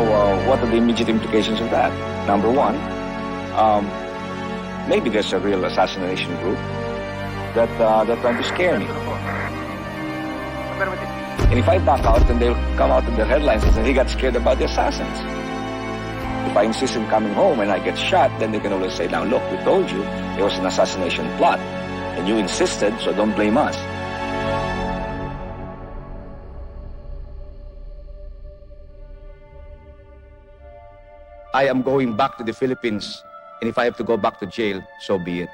what are the immediate implications of that? Number one, maybe there's a real assassination group that they're trying to scare me. And if I back out, then they'll come out in their headlines and say, he got scared about the assassins. If I insist on coming home and I get shot, then they can always say, now look, we told you there was an assassination plot. And you insisted, so don't blame us. I am going back to the Philippines, and if I have to go back to jail, so be it.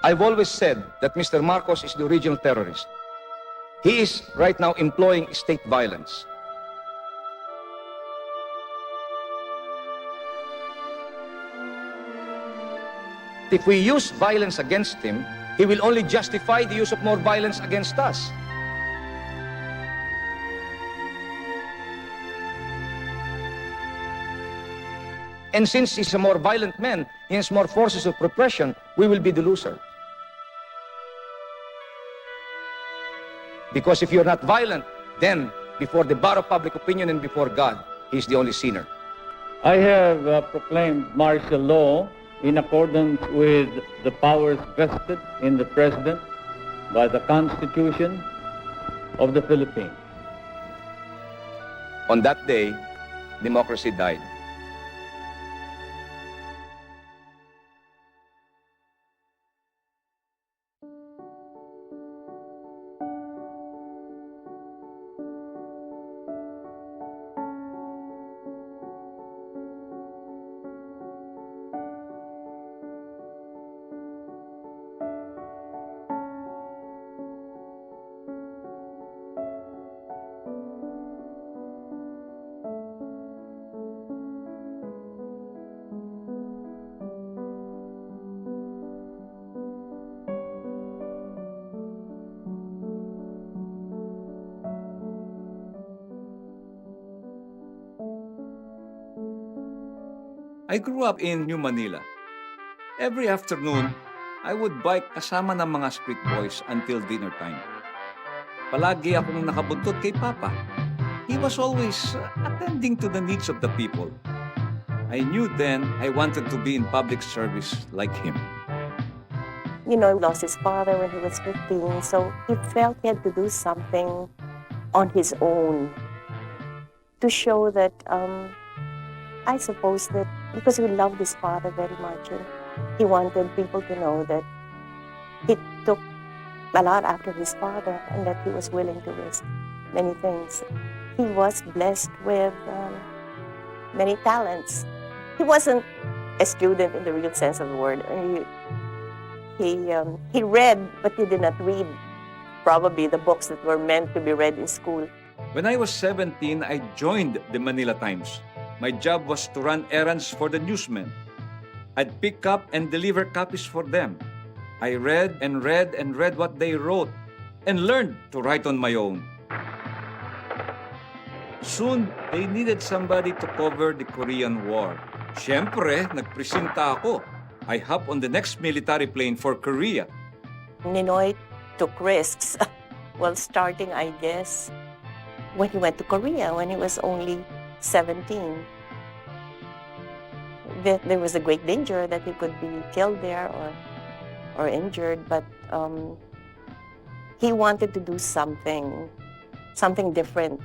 I've always said that Mr. Marcos is the original terrorist. He is right now employing state violence. If we use violence against him, he will only justify the use of more violence against us. And since he's a more violent man, he has more forces of repression, we will be the loser. Because if you're not violent, then before the bar of public opinion and before God, he's the only sinner. I have proclaimed martial law in accordance with the powers vested in the President by the Constitution of the Philippines. On that day, democracy died. I grew up in New Manila. Every afternoon, I would bike kasama ng mga street boys until dinner time. Palagi akong nakabuntot kay Papa. He was always attending to the needs of the people. I knew then I wanted to be in public service like him. Ninoy lost his father when he was 15, so he felt he had to do something on his own to show that, I suppose that because he loved his father very much, and he wanted people to know that he took a lot after his father and that he was willing to risk many things. He was blessed with many talents. He wasn't a student in the real sense of the word. He read, but he did not read probably the books that were meant to be read in school. When I was 17, I joined the Manila Times. My job was to run errands for the newsmen. I'd pick up and deliver copies for them. I read and read and read what they wrote and learned to write on my own. Soon, they needed somebody to cover the Korean War. Siyempre, nagpresenta ako. I hopped on the next military plane for Korea. Ninoy took risks. Well, starting, I guess, when he went to Korea, when he was only 17. There was a great danger that he could be killed there or injured, but he wanted to do something different,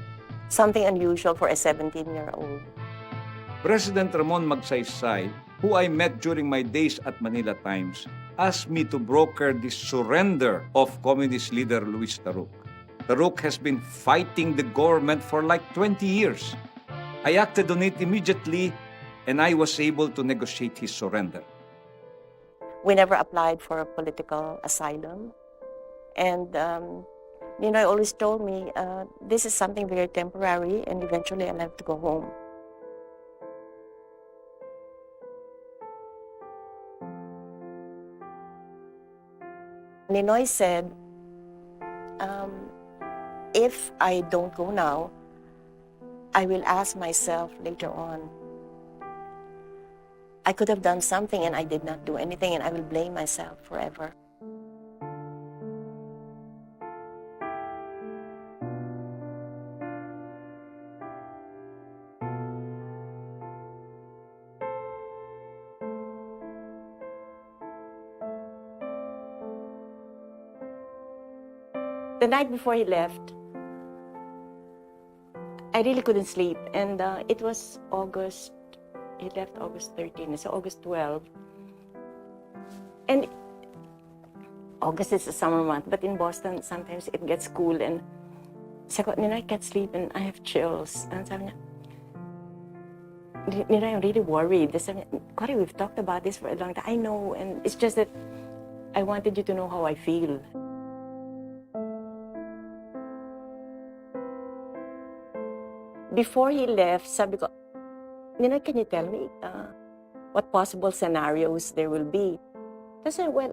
something unusual for a 17-year-old. President Ramon Magsaysay, who I met during my days at Manila Times, asked me to broker the surrender of communist leader Luis Taruc. Taruc has been fighting the government for like 20 years. I acted on it immediately, and I was able to negotiate his surrender. We never applied for a political asylum. And Ninoy always told me, this is something very temporary, and eventually I'll have to go home. Ninoy said, if I don't go now, I will ask myself later on, I could have done something and I did not do anything, and I will blame myself forever. The night before he left, I really couldn't sleep, and it was August. He left August 13, so August 12. And August is a summer month, but in Boston, sometimes it gets cool. And sabi ko, Ninoy, I can't sleep and I have chills. And sabi niya, Ninoy, I'm really worried. Sabi niya, Cory, we've talked about this for a long time. I know, and it's just that I wanted you to know how I feel. Before he left, sabi ko, Ninoy, can you tell me what possible scenarios there will be? Kasi, well,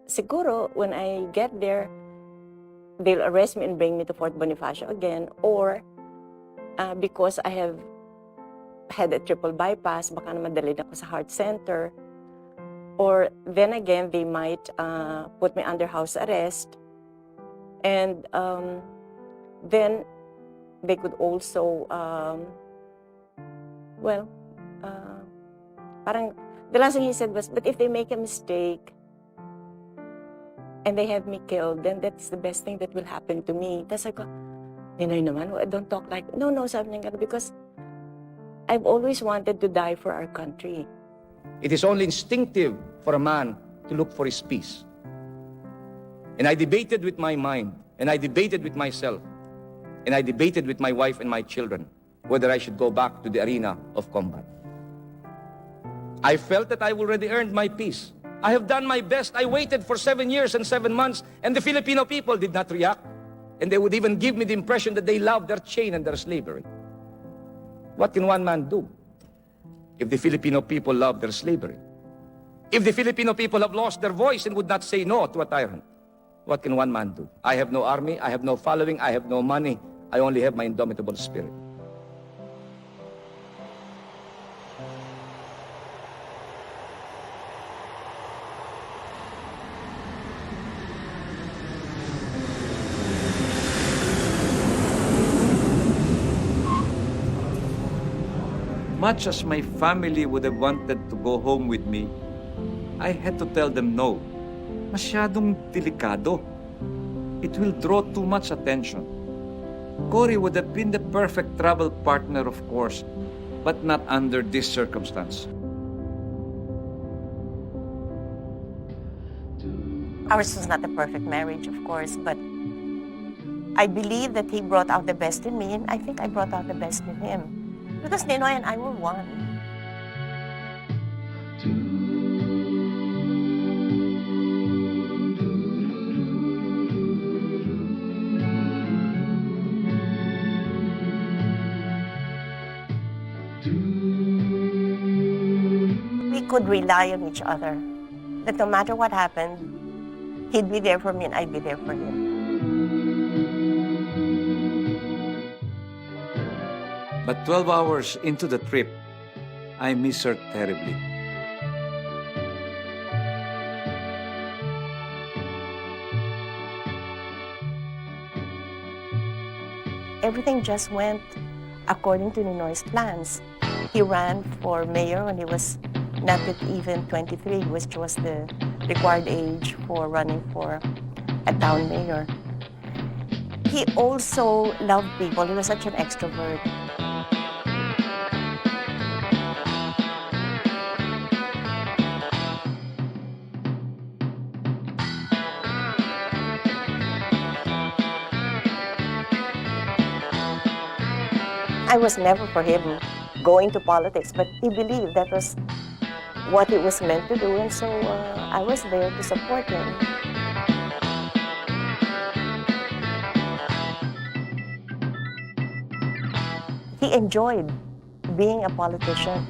siguro when I get there, they'll arrest me and bring me to Fort Bonifacio again, or because I have had a triple bypass, baka na madalhin ako sa heart center, or then again, they might put me under house arrest, and then they could also parang, the last thing he said was, but if they make a mistake and they have me killed, then that's the best thing that will happen to me. Tapos ako, Ninoy naman, don't talk like, no, sabi niya gano'n, because I've always wanted to die for our country. It is only instinctive for a man to look for his peace. And I debated with my mind, and I debated with myself, and I debated with my wife and my children whether I should go back to the arena of combat. I felt that I already earned my peace. I have done my best. I waited for 7 years and 7 months, and the Filipino people did not react. And they would even give me the impression that they love their chain and their slavery. What can one man do if the Filipino people love their slavery? If the Filipino people have lost their voice and would not say no to a tyrant, what can one man do? I have no army, I have no following, I have no money. I only have my indomitable spirit. Much as my family would have wanted to go home with me, I had to tell them no. Masyadong delikado. It will draw too much attention. Cory would have been the perfect travel partner, of course, but not under this circumstance. Ours was not a perfect marriage, of course, but I believe that he brought out the best in me, and I think I brought out the best in him. Because Ninoy and I were one. We could rely on each other. That no matter what happened, he'd be there for me and I'd be there for him. But 12 hours into the trip, I miss her terribly. Everything just went according to Ninoy's plans. He ran for mayor when he was not yet even 23, which was the required age for running for a town mayor. He also loved people. He was such an extrovert. I was never for him going to politics, but he believed that was what he was meant to do, and so I was there to support him. He enjoyed being a politician.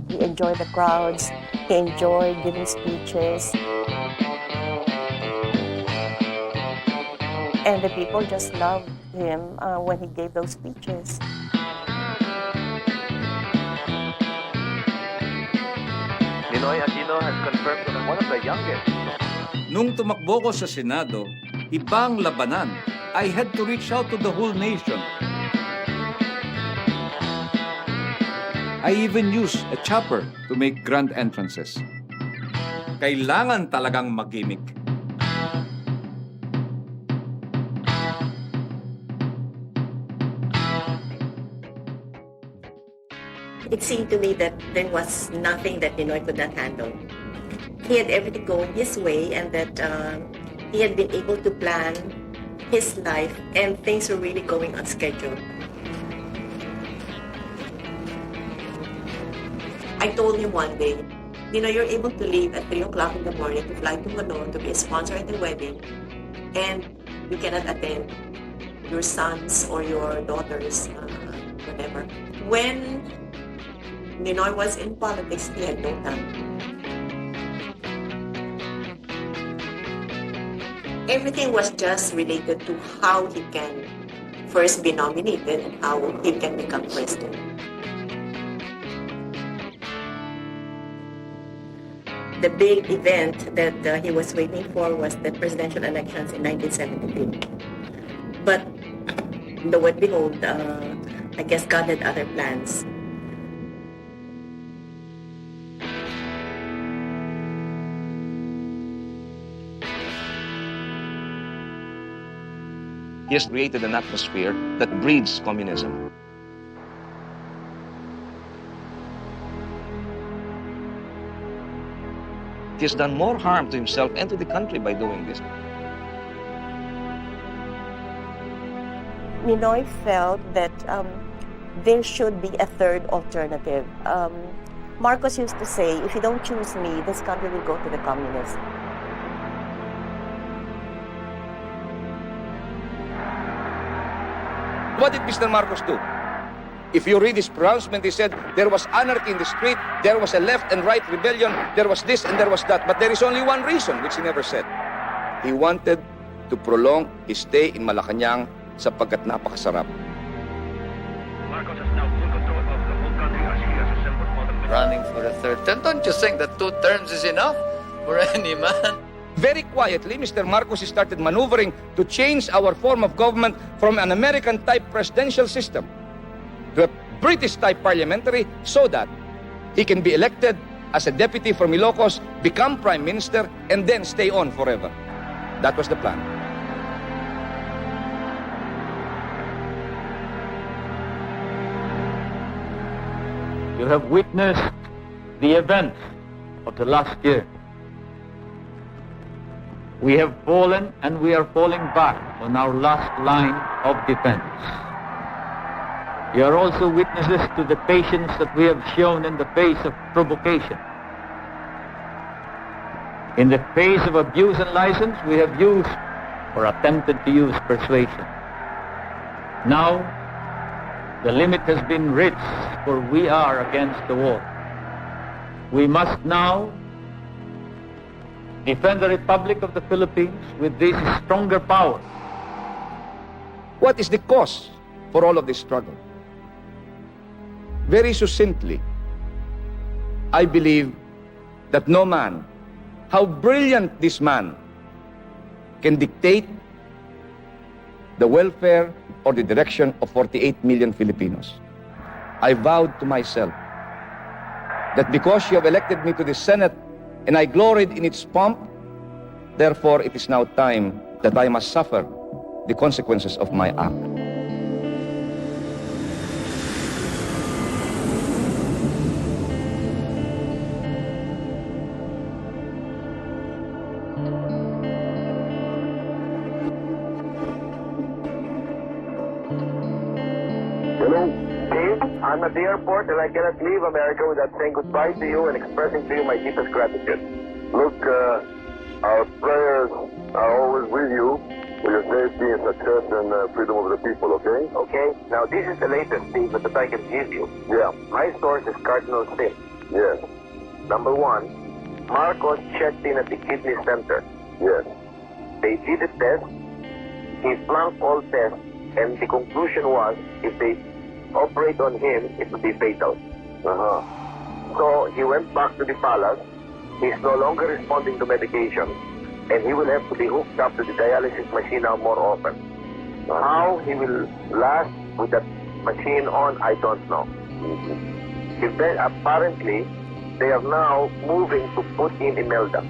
He enjoyed the crowds. He enjoyed giving speeches. And the people just loved him when he gave those speeches. Ninoy Aquino has confirmed that one of the youngest. Nung tumakbo ko sa Senado, ibang labanan. I had to reach out to the whole nation. I even used a chopper to make grand entrances. Kailangan talagang mag-gimmick. It seemed to me that there was nothing that Ninoy could not handle. He had everything going his way, and that he had been able to plan his life, and things were really going on schedule. I told him one day, you're able to leave at 3 o'clock in the morning to fly to Manila to be a sponsor at the wedding, and you cannot attend your sons or your daughters, whatever. When Ninoy was in politics, he had no time. Everything was just related to how he can first be nominated and how he can become president. The big event that he was waiting for was the presidential elections in 1973. But lo and behold, I guess God had other plans. He has created an atmosphere that breeds communism. He has done more harm to himself and to the country by doing this. Ninoy felt that there should be a third alternative. Marcos used to say, if you don't choose me, this country will go to the communists. What did Mr. Marcos do? If you read his pronouncement, he said there was anarchy in the street, there was a left and right rebellion, there was this and there was that. But there is only one reason, which he never said. He wanted to prolong his stay in Malacanang sapagkat napakasarap. Marcos has now full control of the whole country as he has assembled all the running for a third term. Don't you think that 2 terms is enough for any man? Very quietly, Mr. Marcos started maneuvering to change our form of government from an American-type presidential system to a British-type parliamentary so that he can be elected as a deputy from Ilocos, become prime minister, and then stay on forever. That was the plan. You have witnessed the events of the last year. We have fallen and we are falling back on our last line of defense. You are also witnesses to the patience that we have shown in the face of provocation. In the face of abuse and license, we have used or attempted to use persuasion. Now, the limit has been reached, for we are against the wall. We must now defend the Republic of the Philippines with this stronger power. What is the cause for all of this struggle? Very succinctly, I believe that no man, how brilliant this man, can dictate the welfare or the direction of 48 million Filipinos. I vowed to myself that because you have elected me to the Senate and I gloried in its pomp, therefore it is now time that I must suffer the consequences of my act. Hello, Dave. I'm at the airport and I cannot leave America without saying goodbye to you and expressing to you my deepest gratitude. Look, our prayers are always with you for your safety and success and freedom of the people, okay? Okay? Now, this is the latest statement that I can give you. Yeah. My source is Cardinal Sin. Yes. Number 1, Marcos checked in at the kidney center. Yes. They did a test, He flunked all tests, and the conclusion was, if they operate on him, it would be fatal. So he went back to the palace. He's no longer responding to medication, and he will have to be hooked up to the dialysis machine now more often. How he will last with that machine on, I don't know. Apparently, they are now moving to put in Imelda,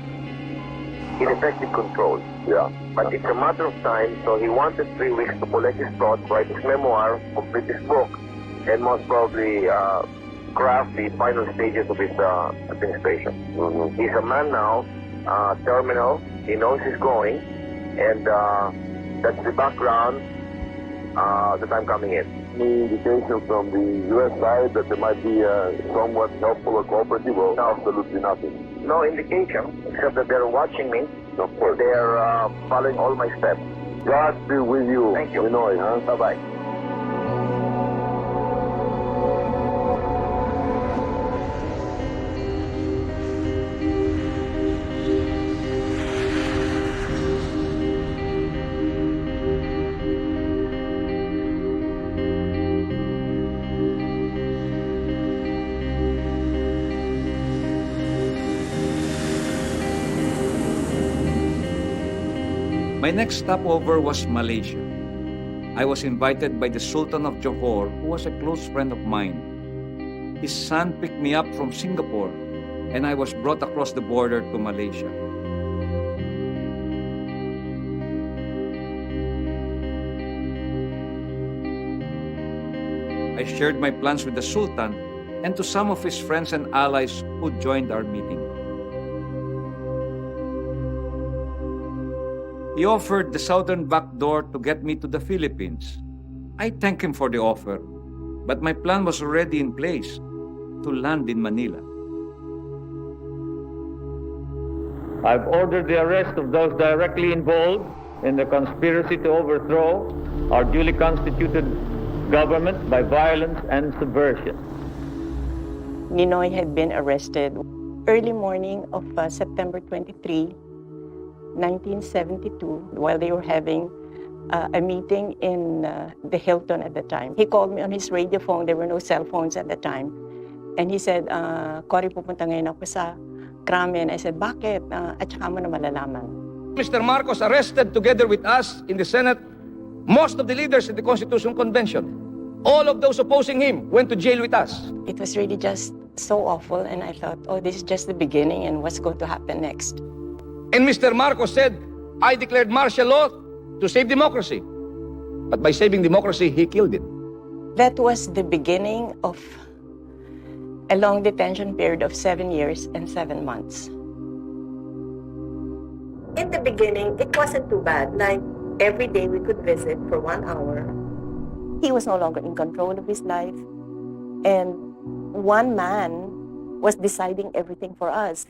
ineffective control. Yeah. But it's a matter of time, so he wanted 3 weeks to collect his thoughts, write his memoir, complete his book, and most probably craft the final stages of his administration. He's a man now, terminal, he knows he's going, and that's the background that I'm coming in. Any indication from the U.S. side that there might be somewhat helpful or cooperative, or absolutely nothing? No indication, except that they're watching me. Of course. They're following all my steps. God be with you. Thank you. Ninoy, huh? Bye-bye. My next stopover was Malaysia. I was invited by the Sultan of Johor, who was a close friend of mine. His son picked me up from Singapore, and I was brought across the border to Malaysia. I shared my plans with the Sultan and to some of his friends and allies who joined our meeting. He offered the southern back door to get me to the Philippines. I thanked him for the offer, but my plan was already in place to land in Manila. I've ordered the arrest of those directly involved in the conspiracy to overthrow our duly constituted government by violence and subversion. Ninoy had been arrested early morning of September 23, 1972, while they were having a meeting in the Hilton at the time. He called me on his radio phone. There were no cell phones at the time. And he said, Cory, pupunta ngayon ako sa krame. And I said, bakit? At saka mo na malalaman. Mr. Marcos arrested together with us in the Senate most of the leaders in the Constitutional Convention. All of those opposing him went to jail with us. It was really just so awful. And I thought, oh, this is just the beginning and what's going to happen next? And Mr. Marcos said, I declared martial law to save democracy. But by saving democracy, he killed it. That was the beginning of a long detention period of 7 years and 7 months. In the beginning, it wasn't too bad. Like, every day we could visit for 1 hour. He was no longer in control of his life. And one man was deciding everything for us.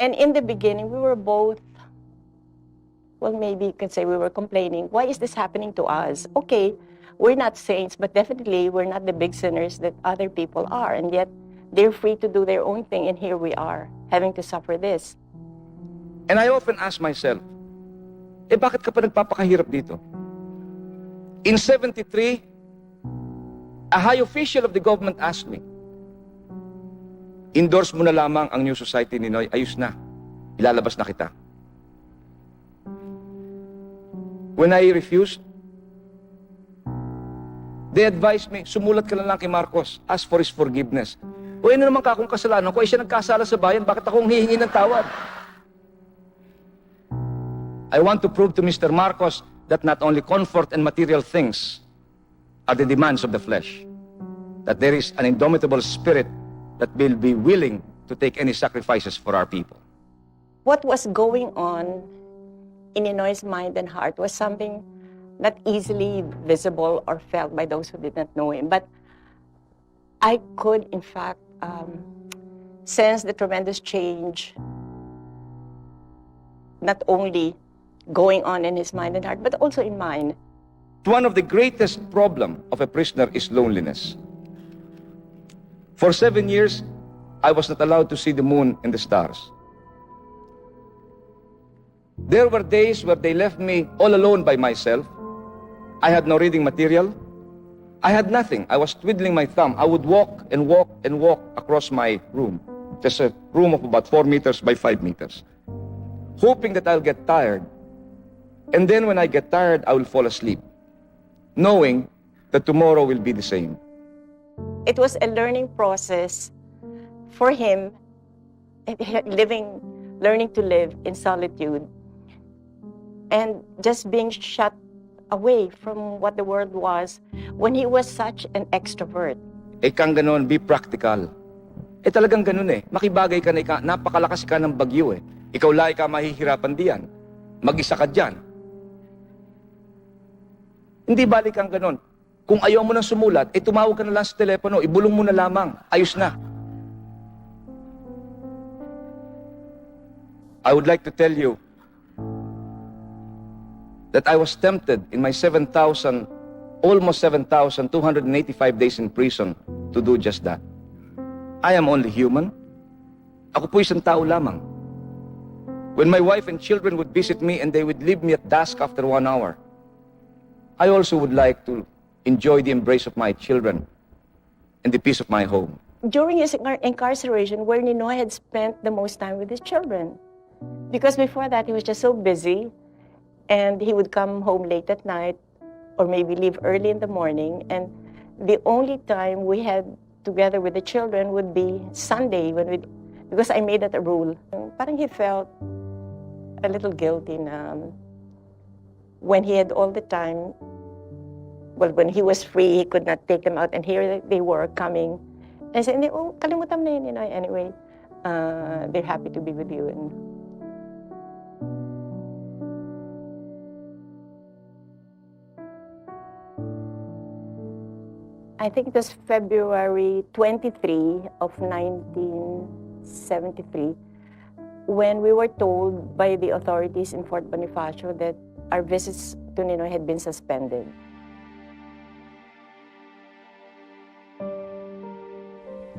And in the beginning, we were both, well, maybe you could say we were complaining, why is this happening to us? Okay, we're not saints, but definitely we're not the big sinners that other people are. And yet, they're free to do their own thing, and here we are, having to suffer this. And I often ask myself, bakit ka pa nagpapakahirap dito? In 73, a high official of the government asked me, endorse mo na lamang ang New Society, Ninoy. Ayos na. Ilalabas na kita. When I refused, they advised me, sumulat ka na lang kay Marcos. Ask for his forgiveness. O ano naman ka kung kasalanan ko? Ay siya nagkasala sa bayan. Bakit akong hihingi ng tawad? I want to prove to Mr. Marcos that not only comfort and material things are the demands of the flesh, that there is an indomitable spirit that will be willing to take any sacrifices for our people. What was going on in Ninoy's mind and heart was something not easily visible or felt by those who did not know him. But I could, in fact, sense the tremendous change, not only going on in his mind and heart, but also in mine. One of the greatest problems of a prisoner is loneliness. For 7 years, I was not allowed to see the moon and the stars. There were days where they left me all alone by myself. I had no reading material. I had nothing. I was twiddling my thumb. I would walk and walk and walk across my room. Just a room of about 4 meters by 5 meters. Hoping that I'll get tired. And then when I get tired, I will fall asleep. Knowing that tomorrow will be the same. It was a learning process for him, learning to live in solitude and just being shut away from what the world was when he was such an extrovert. Kang ganon, be practical. Talagang ganun Makibagay ka na napakalakas ka ng bagyo Ikaw lang ka mahihirapan diyan. Mag-isa ka diyan. Hindi balik ang ganon. Kung ayaw mo nang sumulat, tumawag ka na lang sa telepono, ibulong mo na lamang, ayos na. I would like to tell you that I was tempted in my almost 7,285 days in prison to do just that. I am only human. Ako po isang tao lamang. When my wife and children would visit me and they would leave me at dusk after 1 hour, I also would like to enjoy the embrace of my children and the peace of my home. During his incarceration, where Ninoy had spent the most time with his children. Because before that, he was just so busy, and he would come home late at night, or maybe leave early in the morning, and the only time we had together with the children would be Sunday, because I made that a rule. Parang he felt a little guilty na when he had all the time, when he was free, he could not take them out, and here they were coming. And I said, oh, kalimutan na yun, anyway, they're happy to be with you. And I think it was February 23 of 1973 when we were told by the authorities in Fort Bonifacio that our visits to Ninoy had been suspended.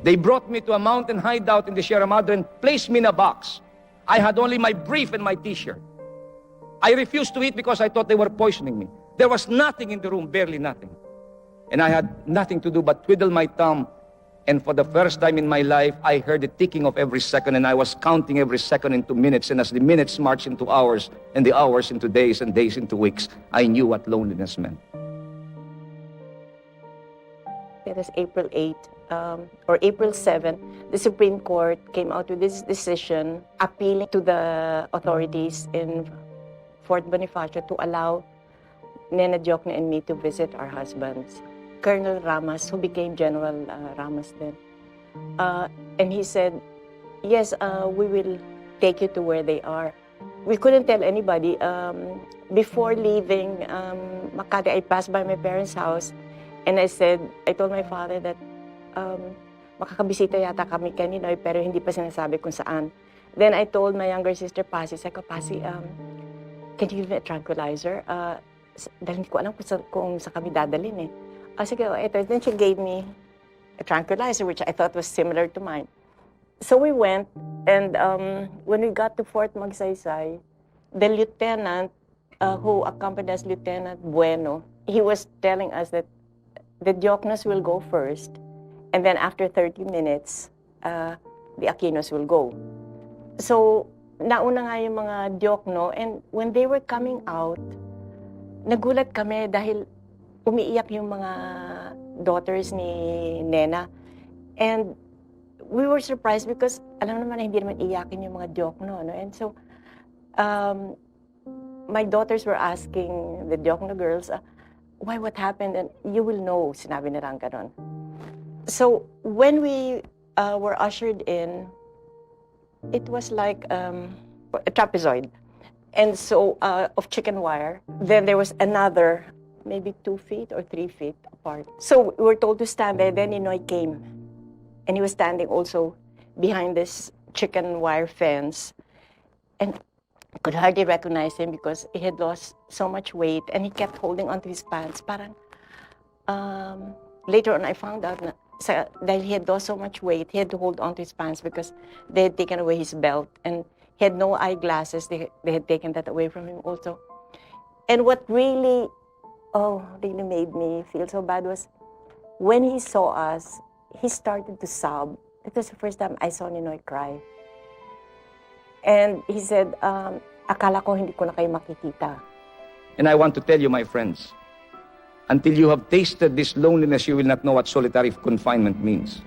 They brought me to a mountain hideout in the Sierra Madre and placed me in a box. I had only my brief and my t-shirt. I refused to eat because I thought they were poisoning me. There was nothing in the room, barely nothing. And I had nothing to do but twiddle my thumb. And for the first time in my life, I heard the ticking of every second, and I was counting every second into minutes. And as the minutes marched into hours, and the hours into days, and days into weeks, I knew what loneliness meant. It was April 8 or April 7, the Supreme Court came out with this decision appealing to the authorities in Fort Bonifacio to allow Nena Diokno and me to visit our husbands. Colonel Ramos, who became General Ramos then, and he said, yes, we will take you to where they are. We couldn't tell anybody. Before leaving Makati, I passed by my parents' house, and I told my father that makakabisita yata kami kay Ninoy, pero hindi pa sinasabi kung saan. Then I told my younger sister, Pasi, Pasi, can you give me a tranquilizer? Dahil hindi ko alam kung sa kami dadalhin sige, ito. Then she gave me a tranquilizer, which I thought was similar to mine. So we went, and when we got to Fort Magsaysay, the lieutenant who accompanied us, Lieutenant Bueno, he was telling us that the Dioknos will go first, and then after 30 minutes, the Aquinos will go. So, nauna nga yung mga Diokno, and when they were coming out, nagulat kami dahil umiiyak yung mga daughters ni Nena. And we were surprised because alam naman na hindi naman iyakin yung mga Diokno. No? And so, my daughters were asking the Diokno girls, why, what happened? And you will know, sinabi nilang ganon. So, when we were ushered in, it was like a trapezoid. And so, of chicken wire. Then there was another, maybe 2 feet or 3 feet apart. So we were told to stand there. Then Ninoy came. And he was standing also behind this chicken wire fence. And I could hardly recognize him because he had lost so much weight. And he kept holding onto his pants. Parang, later on, I found out that he had lost so much weight, he had to hold onto his pants because they had taken away his belt. And He had no eyeglasses. They had taken that away from him also. And what really made me feel so bad was when he saw us, he started to sob. It was the first time I saw Ninoy cry. And he said, akala ko hindi ko na kayo makikita. And I want to tell you, my friends, until you have tasted this loneliness, you will not know what solitary confinement means.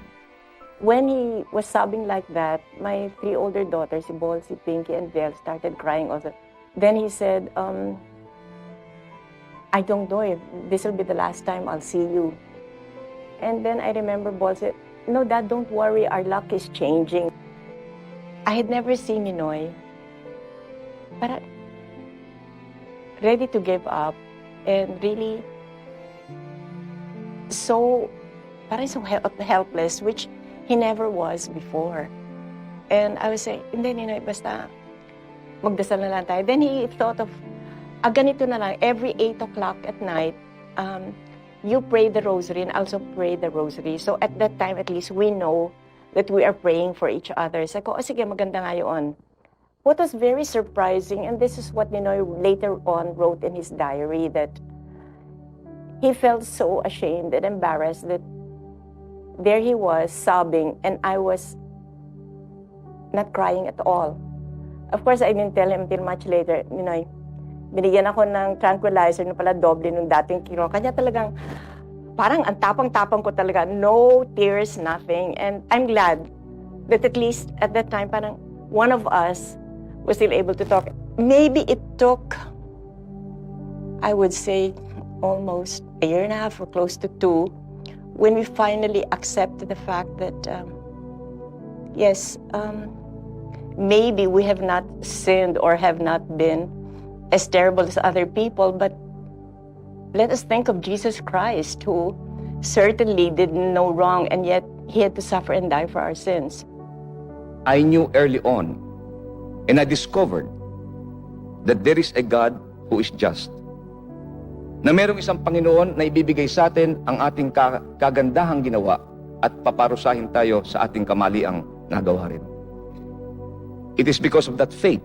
When he was sobbing like that, my 3 older daughters, si Bol, si Pinky, and Del, started crying also. Then he said, I don't know if this will be the last time I'll see you. And then I remember Bol said, no, Dad, don't worry, our luck is changing. I had never seen Ninoy, but ready to give up and really so helpless, which he never was before. And I was saying, hindi, Ninoy, basta magdasal na lang tayo. Then he thought of, ganito na lang, every 8 o'clock at night, you pray the rosary and I also pray the rosary. So at that time, at least, we know that we are praying for each other. So ako, sige, maganda nga yun. What was very surprising, and this is what Ninoy later on wrote in his diary, that he felt so ashamed and embarrassed that there he was sobbing and I was not crying at all. Of course, I didn't tell him until much later, Ninoy, binigyan ako ng tranquilizer na pala doble nung dating kino. Kanya talagang, parang ang tapang-tapang ko talaga. No tears, nothing. And I'm glad that at least at that time, parang one of us was still able to talk. Maybe it took, I would say, almost a year and a half or close to 2, when we finally accepted the fact that, yes, maybe we have not sinned or have not been as terrible as other people, but let us think of Jesus Christ, who certainly did no wrong, and yet he had to suffer and die for our sins. I knew early on, and I discovered that there is a God who is just. Na merong isang Panginoon na ibibigay sa atin ang ating kagandahang ginawa at paparusahin tayo sa ating kamaliang nagawa rin. It is because of that faith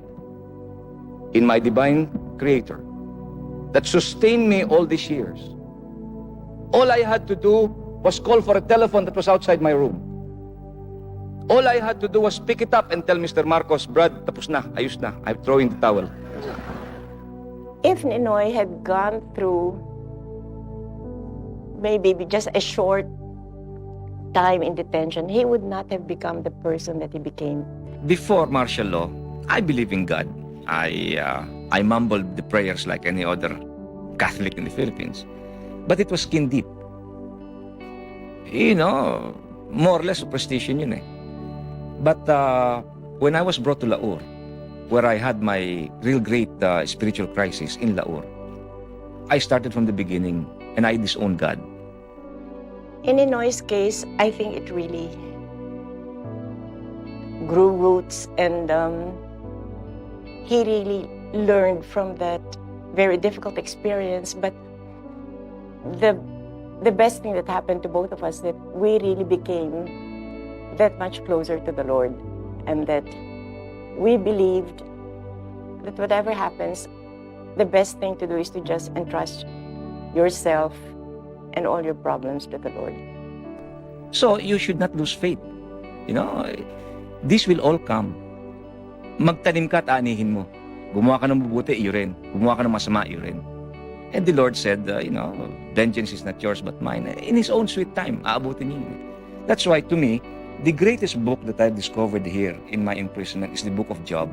in my divine Creator that sustained me all these years. All I had to do was call for a telephone that was outside my room. All I had to do was pick it up and tell Mr. Marcos, Brad, tapos na, ayos na, I'm throwing the towel. If Ninoy had gone through maybe just a short time in detention, he would not have become the person that he became. Before martial law, I believe in God. I mumbled the prayers like any other Catholic in the Philippines. But it was skin deep. You know, more or less superstition yun eh. But when I was brought to Laur, where I had my real great spiritual crisis in Laur, I started from the beginning and I disowned God. In Ninoy's case, I think it really grew roots, and he really learned from that very difficult experience. But the best thing that happened to both of us, that we really became that much closer to the Lord, and that we believed that whatever happens, the best thing to do is to just entrust yourself and all your problems to the Lord. So you should not lose faith. You know, this will all come. Magtanim ka at anihin mo. Gumawa ka ng mabuti, iyo rin. Gumawa ka ng masama, iyo rin. And the Lord said, vengeance is not yours but mine. In His own sweet time, aabutin niyo. That's why, to me, the greatest book that I've discovered here in my imprisonment is the book of Job.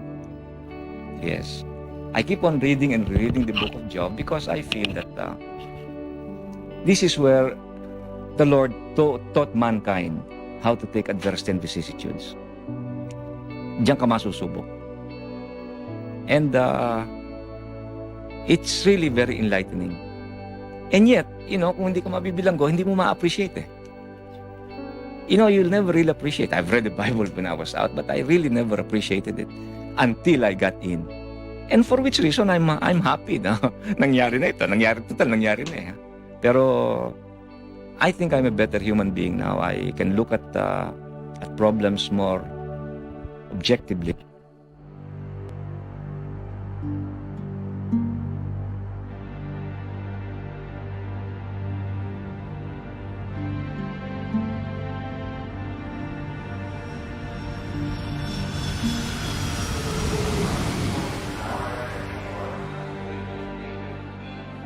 Yes. I keep on reading and reading the book of Job because I feel that this is where the Lord taught mankind how to take adversity and vicissitudes. Diyan ka masusubok. And it's really very enlightening. And yet, kung hindi ka mabibilanggo, hindi mo ma-appreciate eh. You'll never really appreciate. I've read the Bible when I was out, but I really never appreciated it until I got in. And for which reason, I'm happy na nangyari na ito. Nangyari na eh. Pero I think I'm a better human being now. I can look at problems more objectively.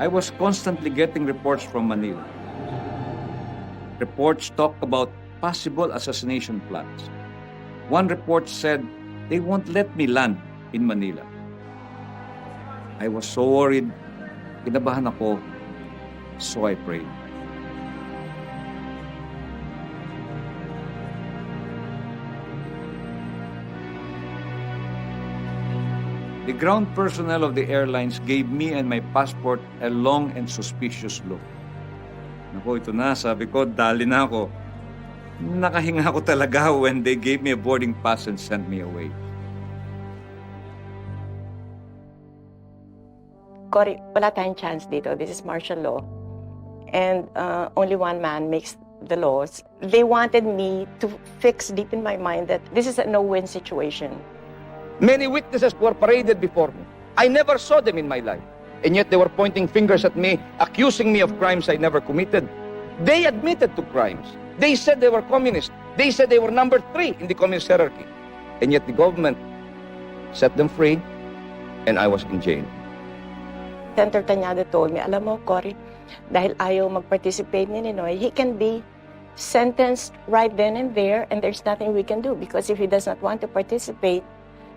I was constantly getting reports from Manila. Reports talk about possible assassination plots. One report said they won't let me land in Manila. I was so worried, kinabahan ako, so I prayed. The ground personnel of the airlines gave me and my passport a long and suspicious look. Naku, ito na, sabi ko, dali na ako. Nakahinga ako talaga when they gave me a boarding pass and sent me away. Cory, wala tayong chance dito. This is martial law. And only one man makes the laws. They wanted me to fix deep in my mind that this is a no-win situation. Many witnesses were paraded before me. I never saw them in my life. And yet they were pointing fingers at me, accusing me of crimes I never committed. They admitted to crimes. They said they were communists. They said they were number 3 in the communist hierarchy. And yet the government set them free, and I was in jail. Senator Tañada told me, alam mo, Cory, dahil ayaw mag-participate ni Ninoy, he can be sentenced right then and there, and there's nothing we can do. Because if he does not want to participate,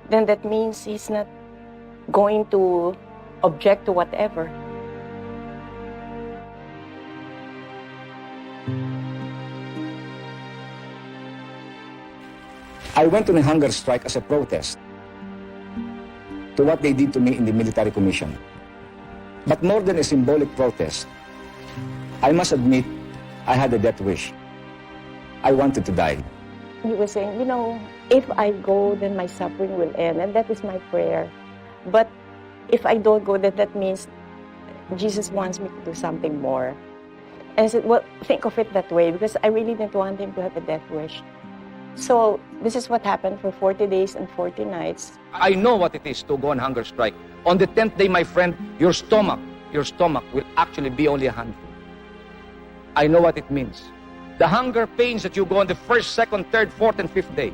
then that means he's not going to object to whatever. I went on a hunger strike as a protest to what they did to me in the military commission. But more than a symbolic protest, I must admit I had a death wish. I wanted to die. He was saying, you know, if I go, then my suffering will end, and that is my prayer. But if I don't go, then that means Jesus wants me to do something more. And I said, well, think of it that way, because I really didn't want him to have a death wish. So this is what happened for 40 days and 40 nights. I know what it is to go on hunger strike. On the 10th day, my friend, your stomach will actually be only a handful. I know what it means. The hunger pains that you go on the 1st, 2nd, 3rd, 4th, and 5th day.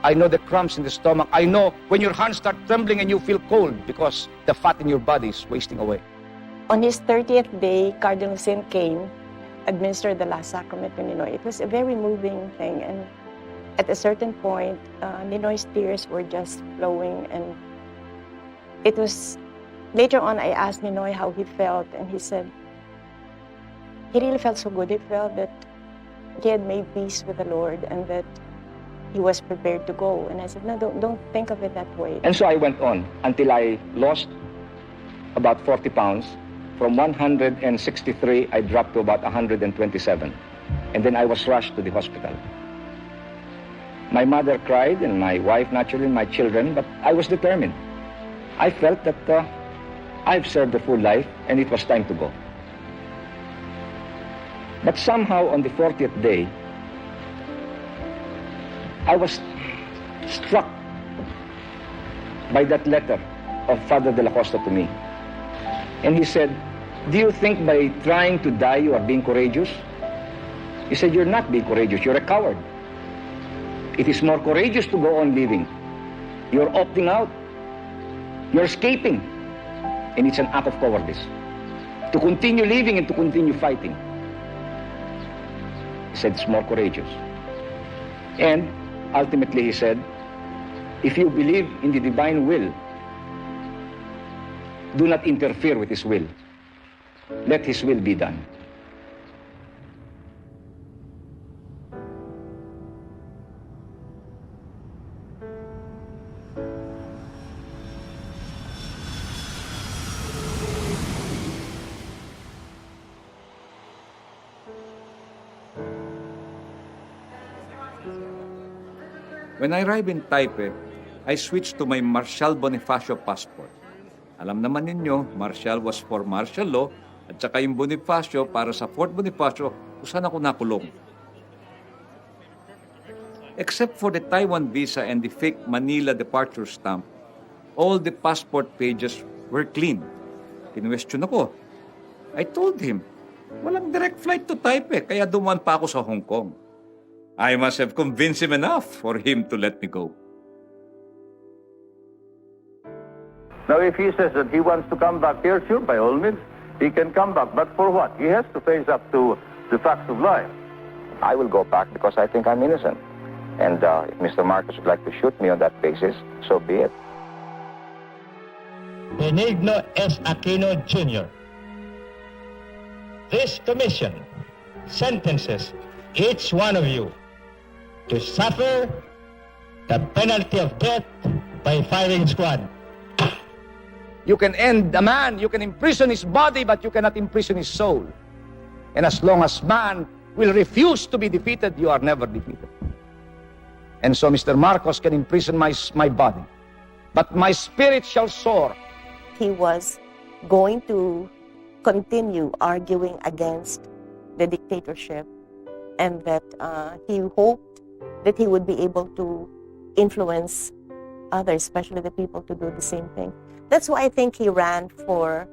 I know the cramps in the stomach. I know when your hands start trembling and you feel cold because the fat in your body is wasting away. On his 30th day, Cardinal Sin came, administered the last sacrament to Ninoy. It was a very moving thing, and at a certain point, Ninoy's tears were just flowing, and it was, later on I asked Ninoy how he felt, and he said, he really felt so good. He felt that he had made peace with the Lord and that he was prepared to go. And I said, no, don't think of it that way. And so I went on until I lost about 40 pounds. From 163, I dropped to about 127. And then I was rushed to the hospital. My mother cried, and my wife, naturally, my children, but I was determined. I felt that I've served a full life, and it was time to go. But somehow, on the 40th day, I was struck by that letter of Father de la Costa to me. And he said, do you think by trying to die you are being courageous? He said, you're not being courageous, you're a coward. It is more courageous to go on living. You're opting out. You're escaping. And it's an act of cowardice. To continue living and to continue fighting. He said, it's more courageous. And ultimately he said, if you believe in the divine will, do not interfere with his will. Let his will be done. When I arrived in Taipei, I switched to my Marshal Bonifacio passport. Alam naman ninyo, Marshal was for martial law at saka yung Bonifacio para sa Fort Bonifacio kung saan ako nakulong. Except for the Taiwan visa and the fake Manila departure stamp, all the passport pages were clean. Kinwestiyon ako. I told him, walang direct flight to Taipei kaya duman pa ako sa Hong Kong. I must have convinced him enough for him to let me go. Now, if he says that he wants to come back here, sure, by all means, he can come back. But for what? He has to face up to the facts of life. I will go back because I think I'm innocent. And if Mr. Marcos would like to shoot me on that basis, so be it. Benigno S. Aquino Jr. This commission sentences each one of you to suffer the penalty of death by firing squad. You can end a man, you can imprison his body, but you cannot imprison his soul. And as long as man will refuse to be defeated, you are never defeated. And so Mr. Marcos can imprison my body, but my spirit shall soar. He was going to continue arguing against the dictatorship, and that he hoped that he would be able to influence others, especially the people, to do the same thing. That's why I think he ran for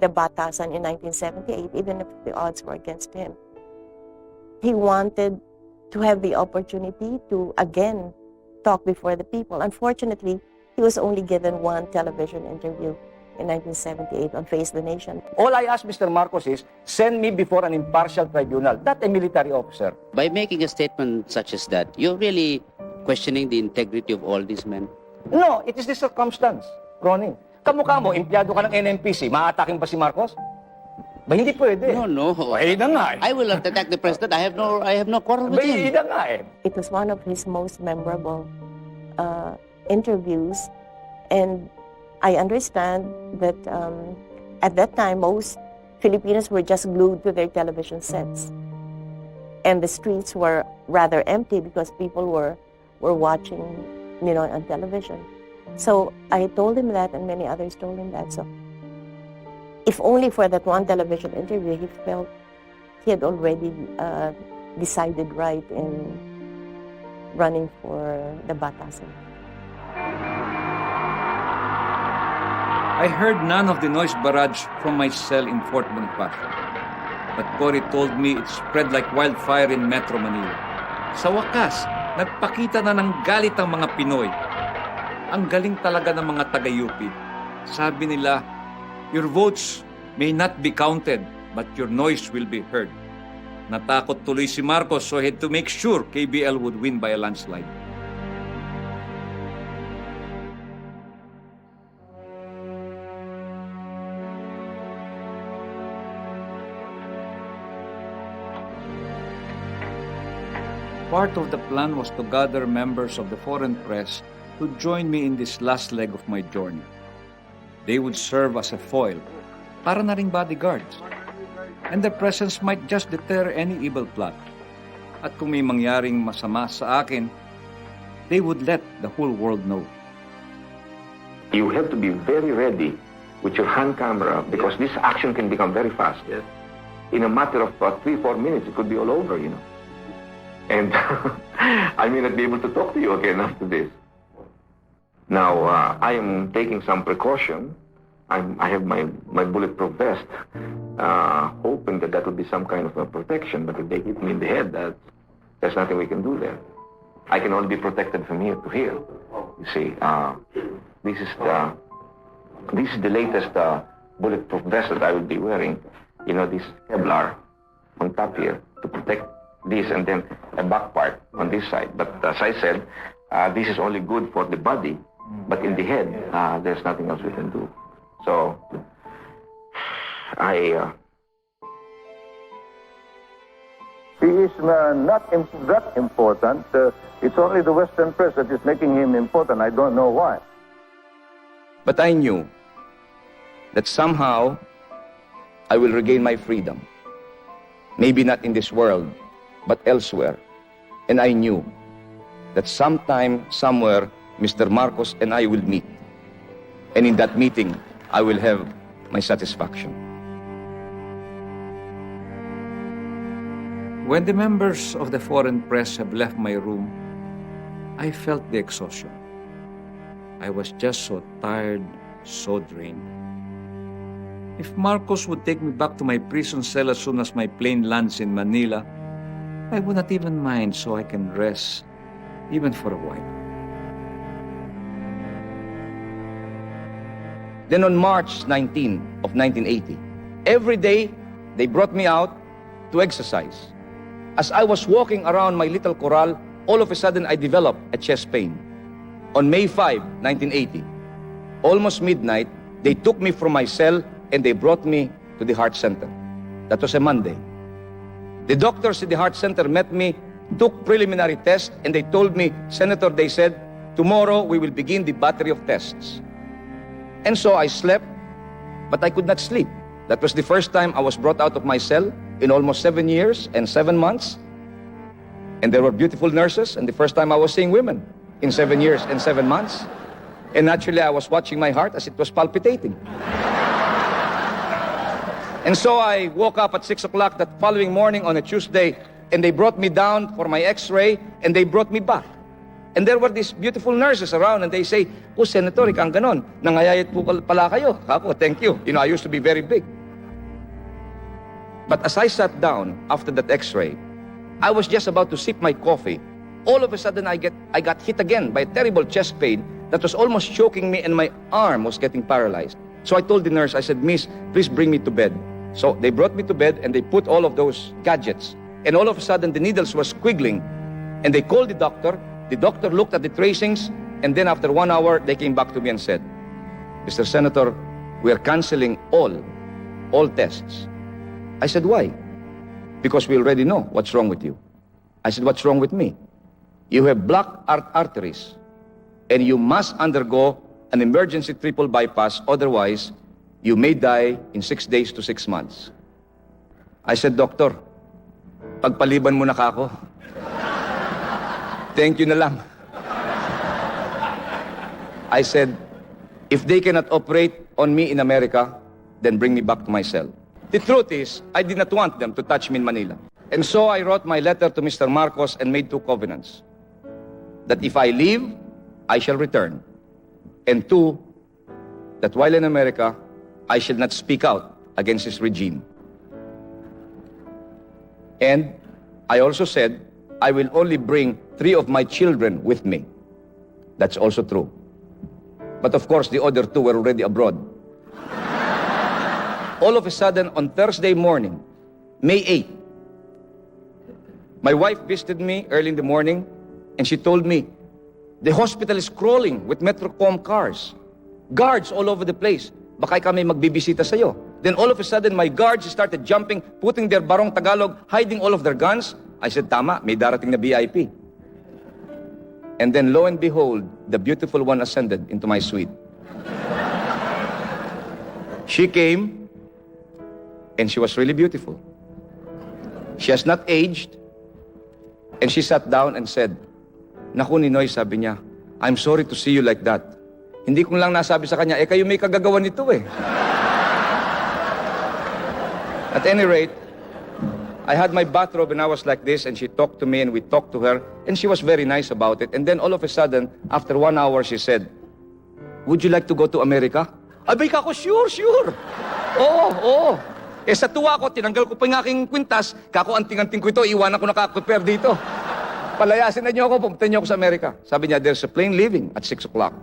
the batasan in 1978, even if the odds were against him. He wanted to have the opportunity to again talk before the people. Unfortunately, he was only given one television interview in 1978 on Face the Nation. All I ask Mr. Marcos is, send me before an impartial tribunal, not a military officer. By making a statement such as that, you're really questioning the integrity of all these men? No, it is the circumstance, Ronnie. Kamukha mo, empleyado ka ng NMPC, maatakin pa si Marcos? Ba, hindi pwede. No. Ay, na nga eh. I will not attack the president. I have no quarrel with him. Na nga eh. It was one of his most memorable interviews, and I understand that at that time, most Filipinos were just glued to their television sets. And the streets were rather empty because people were watching, on television. So I told him that, and many others told him that. So if only for that one television interview, he felt he had already decided right in running for the batasan. I heard none of the noise barrage from my cell in Fort Bonifacio. But Cory told me it spread like wildfire in Metro Manila. Sa wakas, nagpakita na ng galit ang mga Pinoy. Ang galing talaga ng mga taga-UP. Sabi nila, your votes may not be counted, but your noise will be heard. Natakot tuloy si Marcos, so he had to make sure KBL would win by a landslide. Part of the plan was to gather members of the foreign press to join me in this last leg of my journey. They would serve as a foil, para na ring bodyguards, and their presence might just deter any evil plot. At kung may mangyaring masama sa akin, they would let the whole world know. You have to be very ready with your hand camera because this action can become very fast. Yes. In a matter of 3-4 minutes, it could be all over, And I may not be able to talk to you again after this. Now, I am taking some precaution. I have my bulletproof vest, hoping that will be some kind of a protection. But if they hit me in the head, there's nothing we can do there. I can only be protected from here to here. You see, this is the latest bulletproof vest that I will be wearing. This Kevlar on top here to protect this, and then a back part on this side. But as I said, this is only good for the body, but in the head, there's nothing else we can do. So, He is not that important. It's only the Western press that is making him important. I don't know why. But I knew that somehow I will regain my freedom. Maybe not in this world, but elsewhere. And I knew that sometime, somewhere, Mr. Marcos and I will meet. And in that meeting, I will have my satisfaction. When the members of the foreign press have left my room, I felt the exhaustion. I was just so tired, so drained. If Marcos would take me back to my prison cell as soon as my plane lands in Manila, I would not even mind, so I can rest, even for a while. Then on March 19 of 1980, every day they brought me out to exercise. As I was walking around my little corral, all of a sudden I developed a chest pain. On May 5, 1980, almost midnight, they took me from my cell and they brought me to the heart center. That was a Monday. The doctors at the heart center met me, took preliminary tests, and they told me, Senator, they said, tomorrow we will begin the battery of tests. And so I slept, but I could not sleep. That was the first time I was brought out of my cell in almost 7 years and 7 months. And there were beautiful nurses, and the first time I was seeing women in 7 years and 7 months. And naturally, I was watching my heart as it was palpitating. And so I woke up at 6 o'clock that following morning on a Tuesday, and they brought me down for my x-ray, and they brought me back. And there were these beautiful nurses around, and they say, oh, Senator, ikang ganon. Nangayayat po pala kayo. Ako, thank you. You know, I used to be very big. But as I sat down after that x-ray, I was just about to sip my coffee. All of a sudden, I got hit again by a terrible chest pain that was almost choking me, and my arm was getting paralyzed. So I told the nurse, I said, Miss, please bring me to bed. So they brought me to bed, and they put all of those gadgets. And all of a sudden, the needles were squiggling. And they called the doctor. The doctor looked at the tracings, and then after 1 hour, they came back to me and said, Mr. Senator, we are canceling all tests. I said, why? Because we already know what's wrong with you. I said, what's wrong with me? You have blocked arteries, and you must undergo an emergency triple bypass, otherwise, you may die in 6 days to 6 months. I said, Doctor, pagpaliban mo na kako. Thank you na lang. I said, if they cannot operate on me in America, then bring me back to my cell. The truth is, I did not want them to touch me in Manila. And so I wrote my letter to Mr. Marcos and made 2 covenants. That if I leave, I shall return. And 2, that while in America, I shall not speak out against his regime. And I also said, I will only bring 3 of my children with me. That's also true. But of course, the other 2 were already abroad. All of a sudden, on Thursday morning, May 8, my wife visited me early in the morning, and she told me, the hospital is crawling with Metrocom cars. Guards all over the place. Baka kami magbibisita sa'yo. Then all of a sudden, my guards started jumping, putting their barong Tagalog, hiding all of their guns. I said, tama, may darating na VIP. And then lo and behold, the beautiful one ascended into my suite. She came, and she was really beautiful. She has not aged, and she sat down and said, Naku, Ninoy, sabi niya, I'm sorry to see you like that. Hindi ko lang nasabi sa kanya, kayo may kagagawa nito eh. At any rate, I had my bathrobe and I was like this, and she talked to me and we talked to her, and she was very nice about it. And then all of a sudden, after 1 hour, she said, would you like to go to America? Abay ka ko, sure. Oo. Sa tuwa ko, tinanggal ko pa yung aking kwintas, kako anting-anting ko ito, iwanan ko na prepare dito. Palayasin na niyo ako, pumunta niyo ako sa Amerika. Sabi niya, there's a plane leaving at 6 o'clock.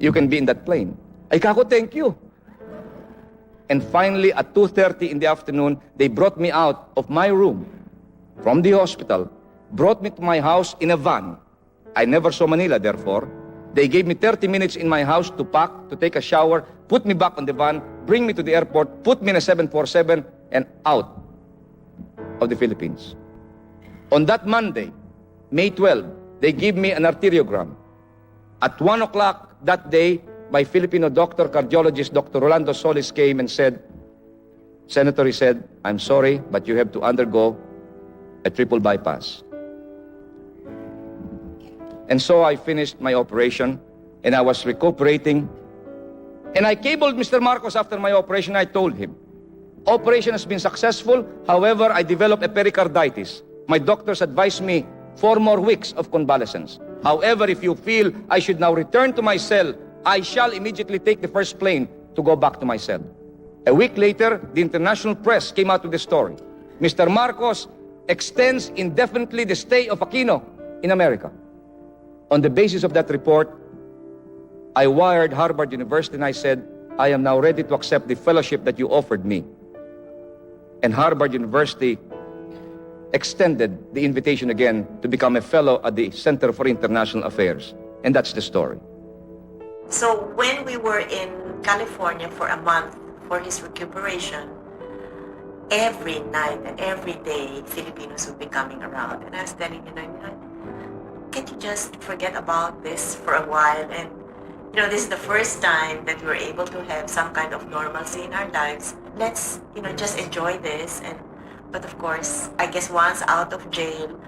You can be in that plane. Ay kako, thank you. And finally, at 2:30 in the afternoon, they brought me out of my room from the hospital, brought me to my house in a van. I never saw Manila, therefore. They gave me 30 minutes in my house to pack, to take a shower, put me back on the van, bring me to the airport, put me in a 747, and out of the Philippines. On that Monday, May 12, they gave me an arteriogram. At 1 o'clock that day, my Filipino doctor, cardiologist, Dr. Rolando Solis, came and said, Senator, he said, I'm sorry, but you have to undergo a triple bypass. And so I finished my operation, and I was recuperating. And I cabled Mr. Marcos after my operation. I told him, operation has been successful. However, I developed a pericarditis. My doctors advised me 4 more weeks of convalescence. However, if you feel I should now return to my cell, I shall immediately take the first plane to go back to my cell. A week later, the international press came out with the story. Mr. Marcos extends indefinitely the stay of Aquino in America. On the basis of that report, I wired Harvard University and I said, I am now ready to accept the fellowship that you offered me. And Harvard University extended the invitation again to become a fellow at the Center for International Affairs. And that's the story. So when we were in California for a month for his recuperation, every night and every day, Filipinos would be coming around. And I was telling Ninoy, can't you just forget about this for a while? And, this is the first time that we're able to have some kind of normalcy in our lives. Let's, just enjoy this. But of course, I guess once out of jail,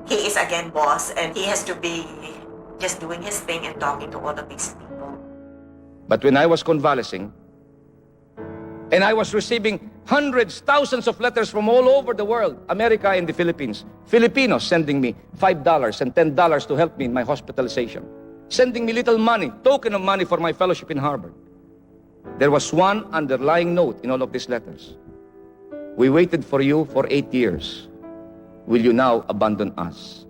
he is again boss and he has to be just doing his thing and talking to all of these people. But when I was convalescing, and I was receiving hundreds, thousands of letters from all over the world, America and the Philippines, Filipinos sending me $5 and $10 to help me in my hospitalization, sending me little money, token of money for my fellowship in Harvard. There was one underlying note in all of these letters. We waited for you for 8 years. Will you now abandon us?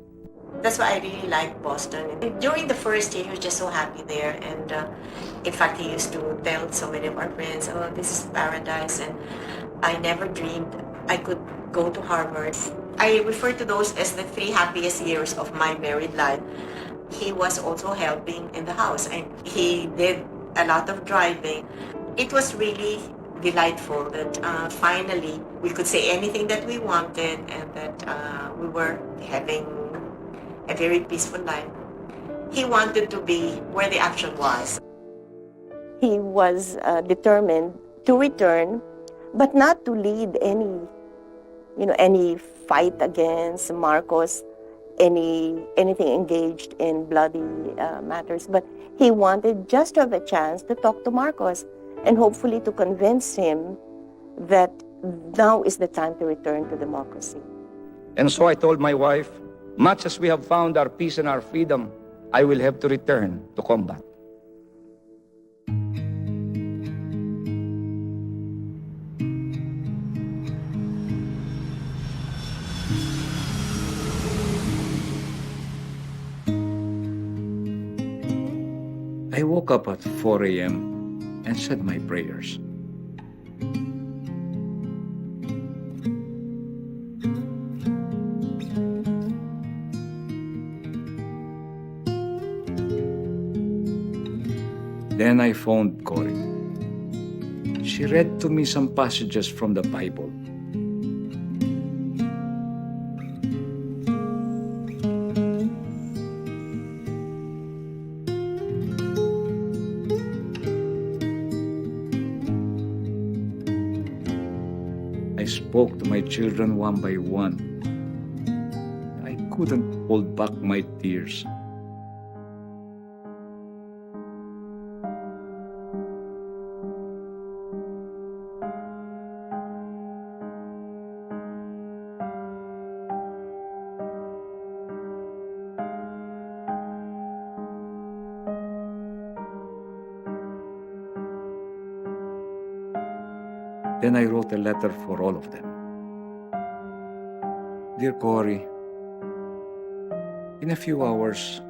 That's why I really like Boston. During the first year, he was just so happy there. And in fact, he used to tell so many of our friends, oh, this is paradise. And I never dreamed I could go to Harvard. I refer to those as the 3 happiest years of my married life. He was also helping in the house and he did a lot of driving. It was really delightful that finally we could say anything that we wanted and that we were having a very peaceful life. He wanted to be where the action was. He was determined to return, but not to lead any fight against Marcos, anything engaged in bloody matters. But he wanted just to have a chance to talk to Marcos and hopefully to convince him that now is the time to return to democracy. And so I told my wife, much as we have found our peace and our freedom, I will have to return to combat. I woke up at 4 a.m. and said my prayers. Then I phoned Cory. She read to me some passages from the Bible. I spoke to my children one by one. I couldn't hold back my tears. Then I wrote a letter for all of them. Dear Cory, in a few hours,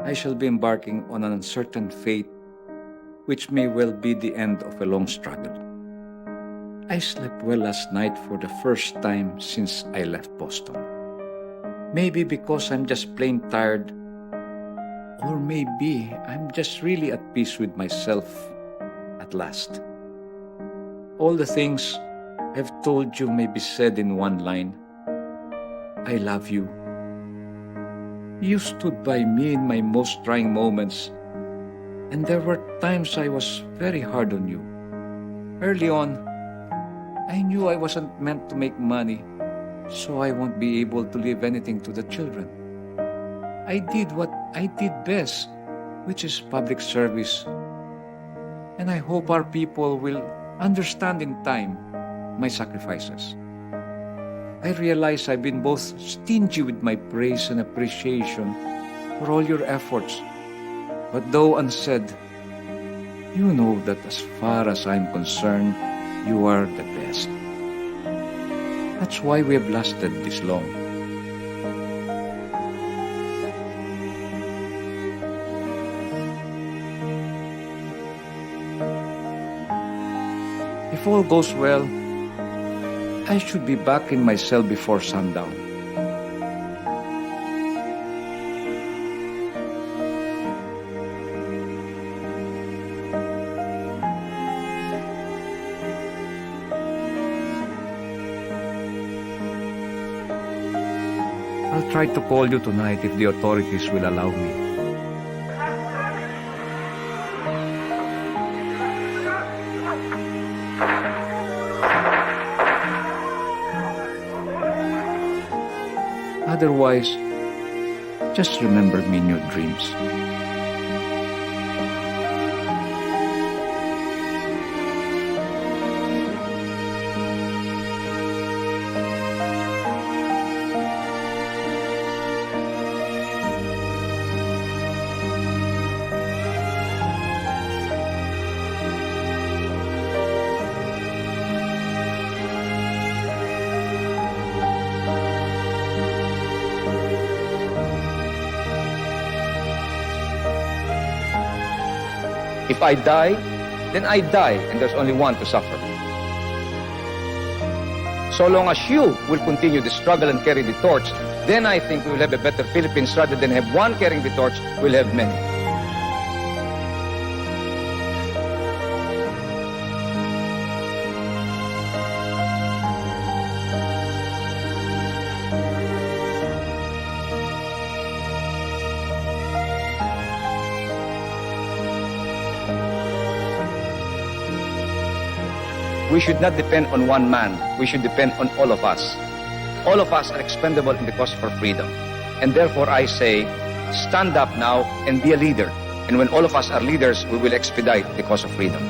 I shall be embarking on an uncertain fate which may well be the end of a long struggle. I slept well last night for the first time since I left Boston. Maybe because I'm just plain tired, or maybe I'm just really at peace with myself at last. All the things I've told you may be said in one line. I love you. You stood by me in my most trying moments, and there were times I was very hard on you. Early on, I knew I wasn't meant to make money, so I won't be able to leave anything to the children. I did what I did best, which is public service. And I hope our people will understand in time my sacrifices. I realize I've been both stingy with my praise and appreciation for all your efforts. But though unsaid, you know that as far as I'm concerned, you are the best. That's why we have lasted this long. If all goes well, I should be back in my cell before sundown. I'll try to call you tonight if the authorities will allow me. Otherwise, just remember me in your dreams. If I die, then I die, and there's only one to suffer. So long as you will continue the struggle and carry the torch, then I think we will have a better Philippines. Rather than have one carrying the torch, we'll have many. We should not depend on one man. We should depend on all of us. All of us are expendable in the cause for freedom. And therefore I say, stand up now and be a leader. And when all of us are leaders, we will expedite the cause of freedom.